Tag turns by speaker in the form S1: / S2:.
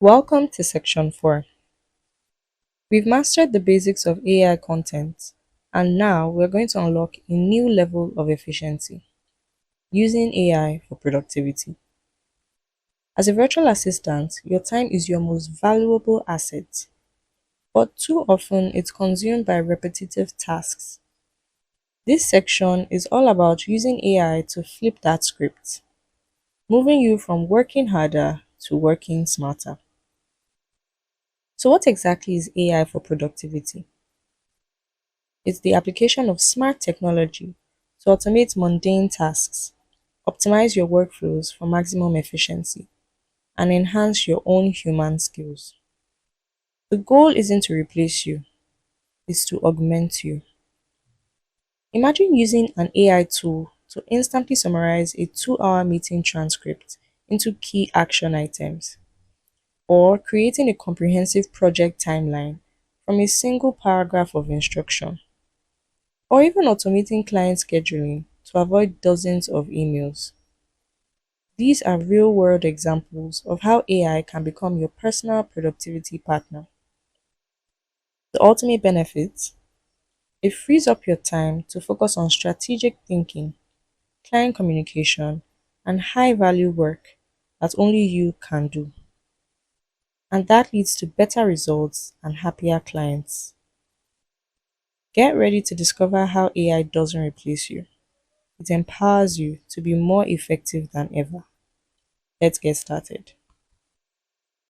S1: Welcome to section 4. We've mastered the basics of AI content, and now we're going to unlock a new level of efficiency using AI for productivity. As a virtual assistant, your time is your most valuable asset, but too often it's consumed by repetitive tasks. This section is all about using AI to flip that script, moving you from working harder to working smarter. So, what exactly is AI for productivity? It's the application of smart technology to automate mundane tasks, optimize your workflows for maximum efficiency, and enhance your own human skills. The goal isn't to replace you, it's to augment you. Imagine using an AI tool to instantly summarize a 2-hour meeting transcript into key action items, or creating a comprehensive project timeline from a single paragraph of instruction, or even automating client scheduling to avoid dozens of emails. These are real world examples of how AI can become your personal productivity partner. The ultimate benefit: it frees up your time to focus on strategic thinking, client communication, and high value work that only you can do. And that leads to better results and happier clients. Get ready to discover how AI doesn't replace you, it empowers you to be more effective than ever. Let's get started.